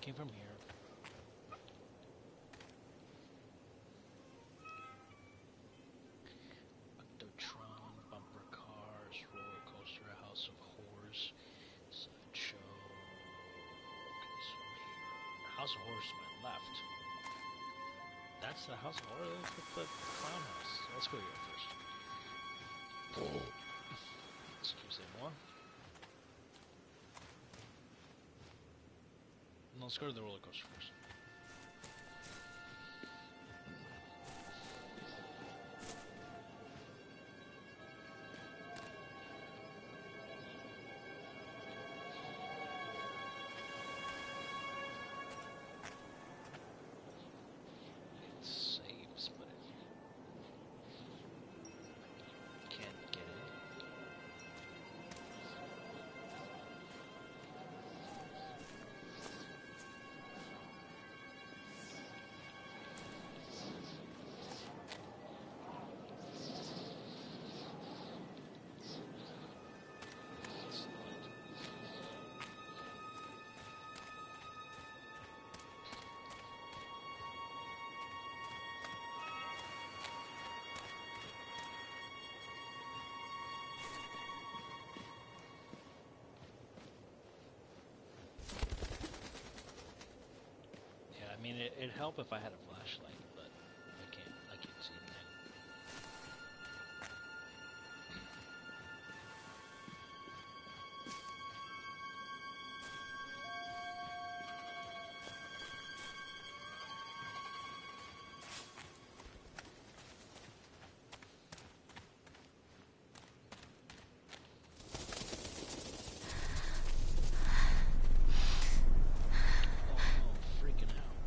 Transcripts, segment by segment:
Came from here. Octotron, bumper cars, roller coaster, a house of horrors, sideshow. Okay, so here. House of horrors to my left. That's the house of horrors with the clown house. So let's go here first. Excuse me more. And let's go to the roller coaster first. It saves, but it can't get it. Yeah, I mean, it'd help if I had a flashlight, but I can't see anything. Oh no, I'm freaking out.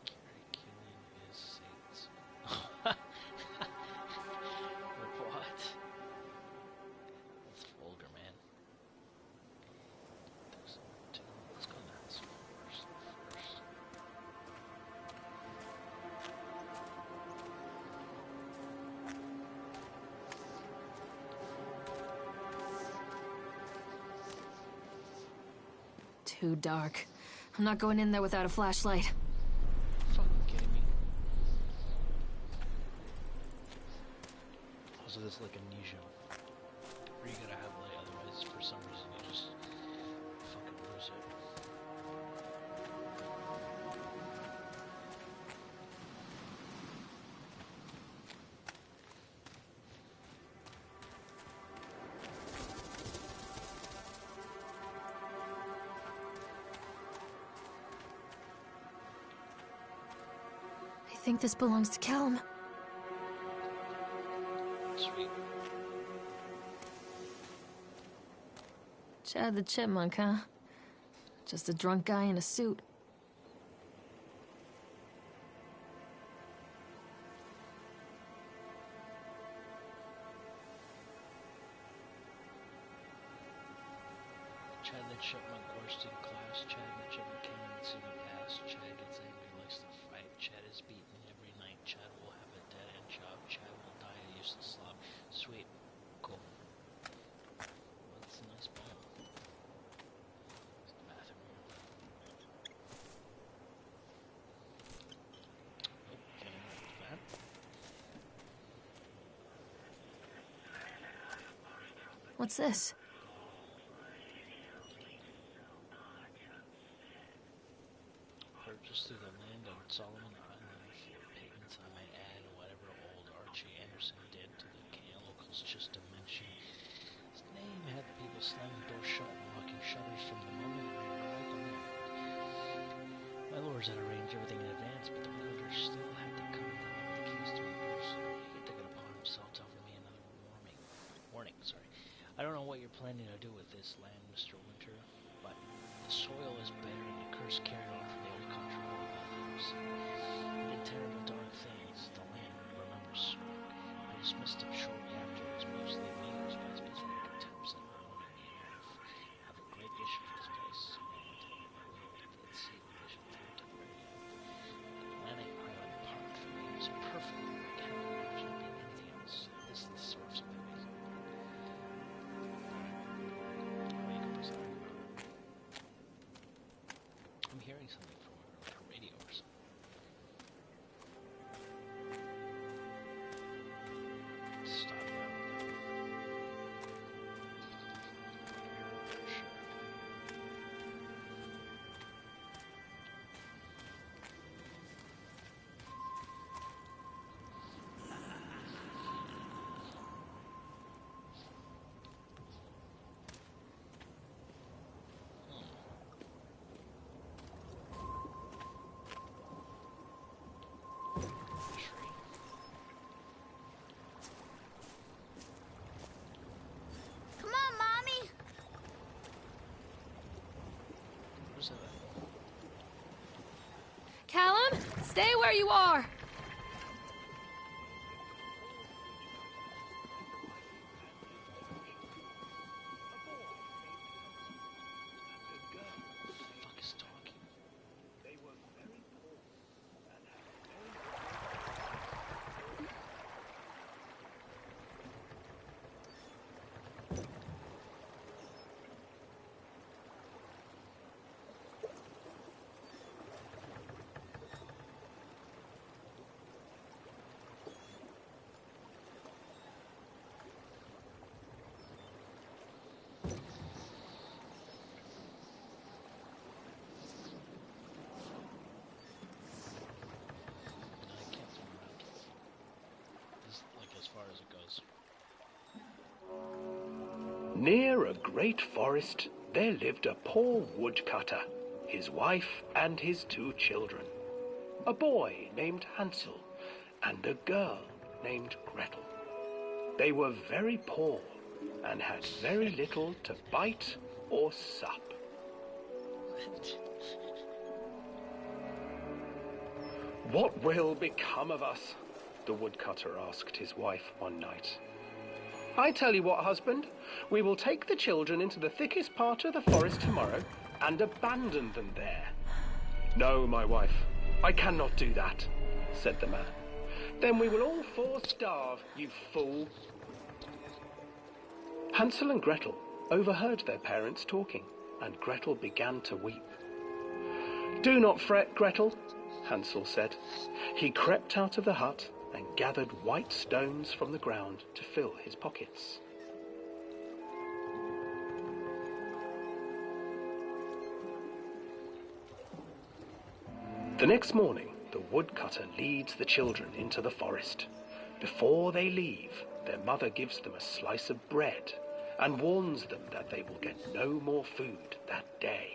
Carrie killing is Satan's. What? That's vulgar, man. There's two. Let's go in the house first. Too dark. I'm not going in there without a flashlight. Fucking kidding me? Also, this is like amnesia. Where you gotta have light, otherwise, for some reason, you just fucking lose it. I think this belongs to Kelm. Sweet. Chad the Chipmunk, huh? Just a drunk guy in a suit. Chad the Chipmunk goes to class. Chad the Chipmunk can't see the past. Chad gets angry, likes to fight. Chad is beaten every night. Chad will have a dead-end job. Chad will die a useless slob. Sweet. Cool. Well, that's a nice poem. It's the bathroom. Nope, can't remove that. What's this? Purchased through the land on Solomon Island for payments, I might add whatever old Archie Anderson did to the can locals just to mention. His name had people slamming doors shut and locking shutters from the moment I arrived on the island. My lords had arranged everything in advance, but the realtor still had to come and deliver the keys to me personally. He took it upon himself to offer me another warning. I don't know what you're planning to do with this land, Mr. Winter, but the soil is bearing a curse carried on from the old country forefathers. It did terrible dark things. The land remembers. I dismissed him shortly after. It was mostly amused by his pathetic attempts at ruining me enough. I have a great vision for this place, and let's see the vision through to the radio. The Atlantic Island Park for me was perfect. I can't imagine it being anything else. This is the source of my reason. What are you going to present? Stay where you are! Near a great forest, there lived a poor woodcutter, his wife and his 2 children, a boy named Hansel and a girl named Gretel. They were very poor and had very little to bite or sup. "What will become of us?" the woodcutter asked his wife one night. "I tell you what, husband, we will take the children into the thickest part of the forest tomorrow and abandon them there." "No, my wife, I cannot do that," said the man. "Then we will all 4 starve, you fool." Hansel and Gretel overheard their parents talking, and Gretel began to weep. "Do not fret, Gretel," Hansel said. He crept out of the hut and gathered white stones from the ground to fill his pockets. The next morning, the woodcutter leads the children into the forest. Before they leave, their mother gives them a slice of bread and warns them that they will get no more food that day.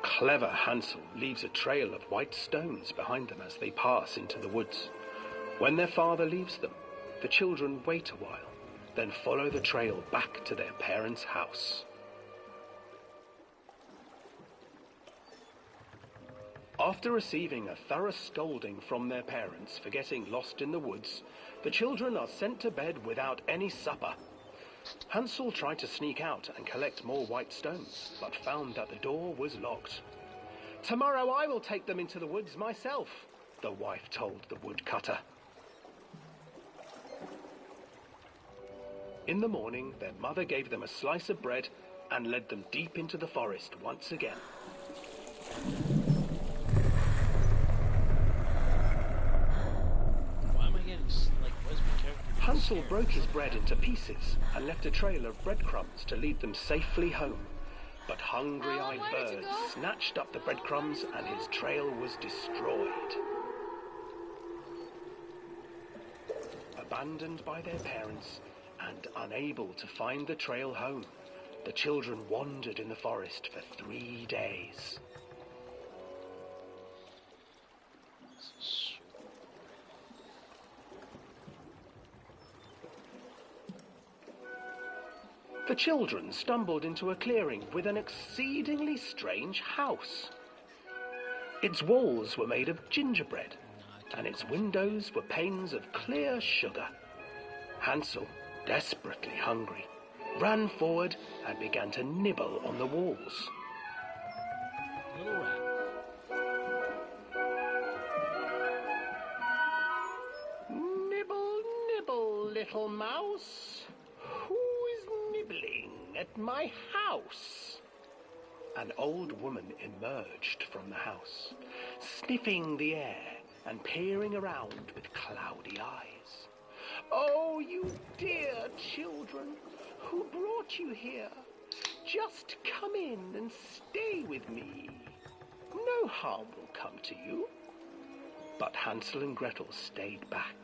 Clever Hansel leaves a trail of white stones behind them as they pass into the woods. When their father leaves them, the children wait a while, then follow the trail back to their parents' house. After receiving a thorough scolding from their parents for getting lost in the woods, the children are sent to bed without any supper. Hansel tried to sneak out and collect more white stones, but found that the door was locked. "Tomorrow I will take them into the woods myself," the wife told the woodcutter. In the morning, their mother gave them a slice of bread and led them deep into the forest once again. Hansel broke his bread into pieces and left a trail of breadcrumbs to lead them safely home. But hungry-eyed birds snatched up the breadcrumbs and his trail was destroyed. Abandoned by their parents and unable to find the trail home, the children wandered in the forest for 3 days. The children stumbled into a clearing with an exceedingly strange house. Its walls were made of gingerbread, and its windows were panes of clear sugar. Hansel, desperately hungry, ran forward and began to nibble on the walls. Little rat. "Nibble, nibble, little mouse. Who is nibbling at my house?" An old woman emerged from the house, sniffing the air and peering around with cloudy eyes. "Oh, you dear children, who brought you here? Just come in and stay with me. No harm will come to you." But Hansel and Gretel stayed back,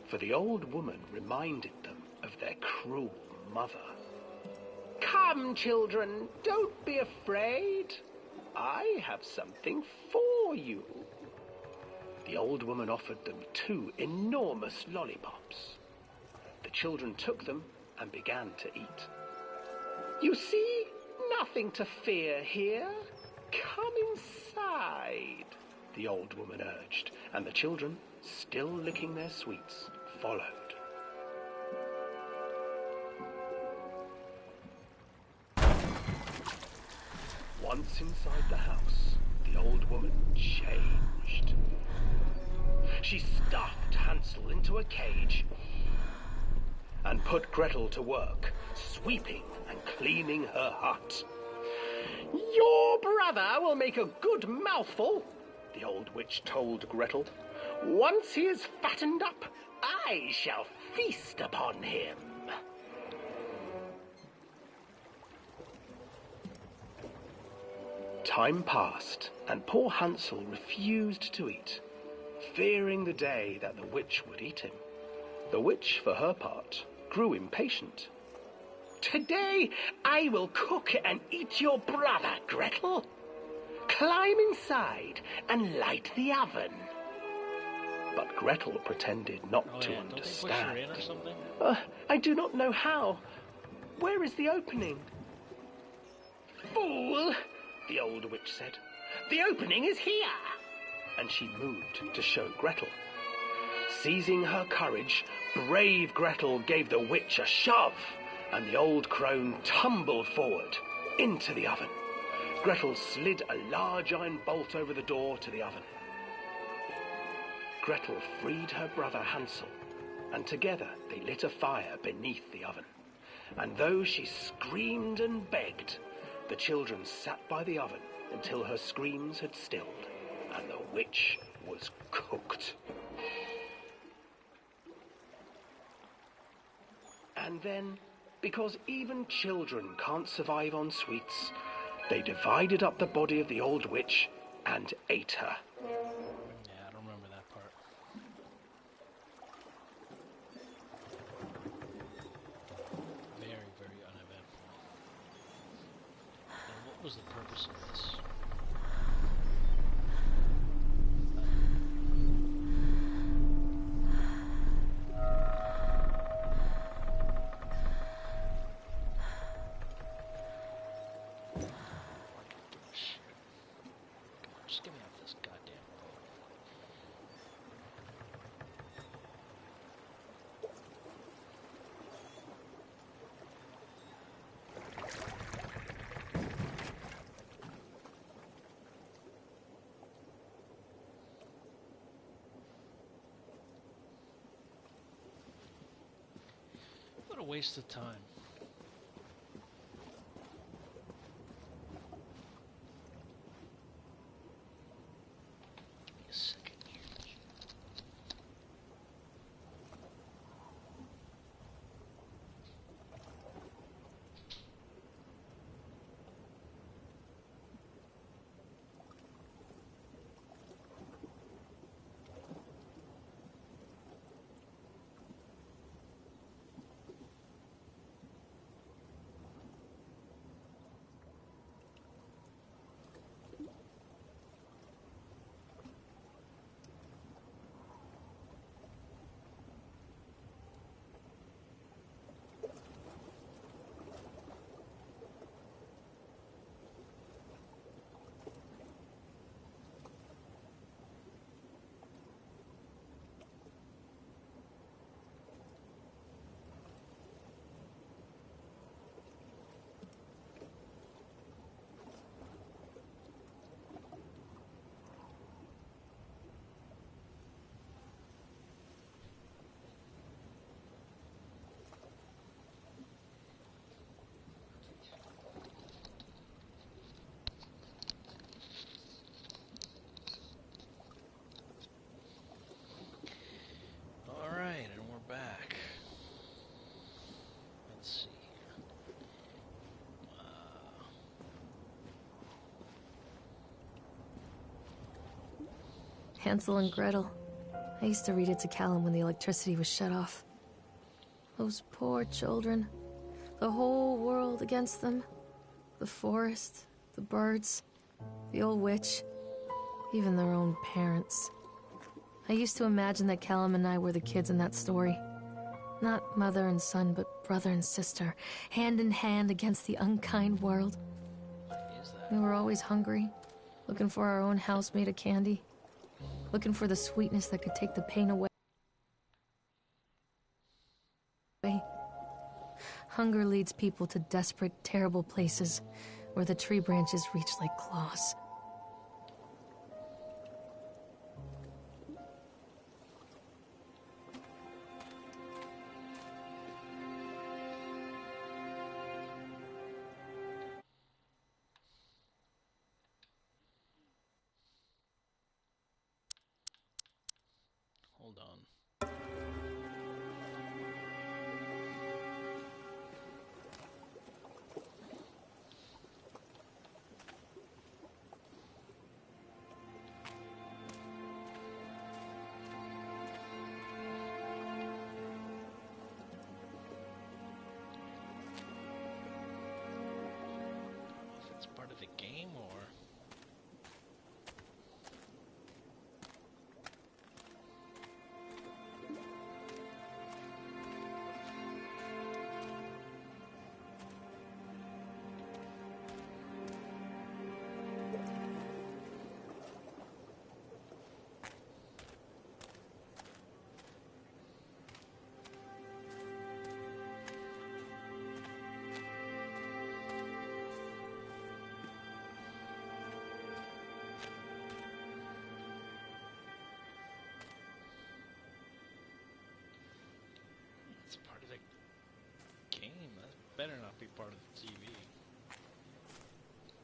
for the old woman reminded them of their cruel mother. "Come, children, don't be afraid. I have something for you." The old woman offered them 2 enormous lollipops. The children took them and began to eat. "You see, nothing to fear here. come inside, the old woman urged, and the children, still licking their sweets, followed. Once inside the house, the old woman changed. She stuffed Hansel into a cage and put Gretel to work, sweeping and cleaning her hut. Your brother will make a good mouthful, the old witch told Gretel. Once he is fattened up, I shall feast upon him. Time passed, and poor Hansel refused to eat, fearing the day that the witch would eat him. The witch, for her part, grew impatient. Today I will cook and eat your brother, Gretel. Climb inside and light the oven. But Gretel pretended not to understand. Don't they push her in or something? I do not know how. Where is the opening? Fool, the old witch said. The opening is here. And she moved to show Gretel. Seizing her courage, brave Gretel gave the witch a shove, and the old crone tumbled forward into the oven. Gretel slid a large iron bolt over the door to the oven. Gretel freed her brother Hansel, and together they lit a fire beneath the oven. And though she screamed and begged, the children sat by the oven until her screams had stilled, and the witch was cooked. And then, because even children can't survive on sweets, they divided up the body of the old witch and ate her. Yeah, I don't remember that part. Very, very uneventful. And what was the purpose of this? Just get me off this goddamn boat. What a waste of time. Hansel and Gretel. I used to read it to Callum when the electricity was shut off. Those poor children. The whole world against them. The forest, the birds, the old witch, even their own parents. I used to imagine that Callum and I were the kids in that story. Not mother and son, but brother and sister, hand in hand against the unkind world. What is that? We were always hungry, Looking for our own house made of candy. Looking for the sweetness that could take the pain away. Hunger leads people to desperate, terrible places where the tree branches reach like claws. Hold on. If it's part of the game or... It's part of the game. That better not be part of the TV. Let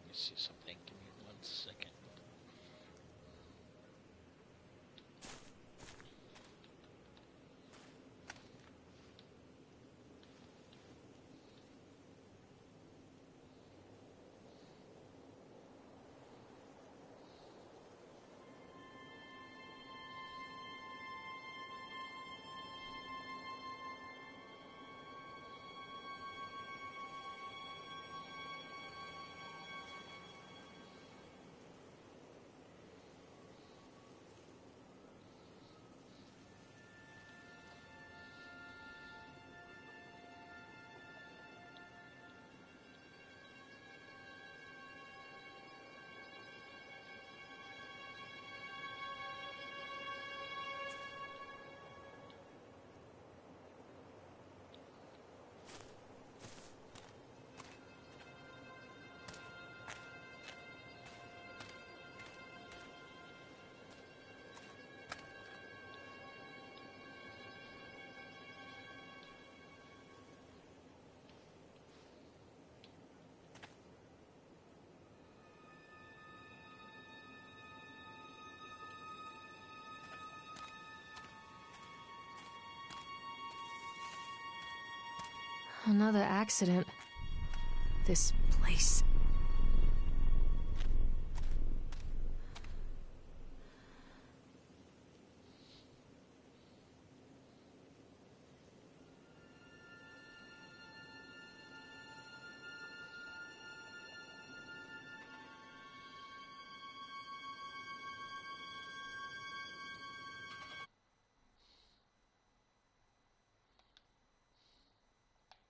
me see something. Give me 1 second. Another accident. This place.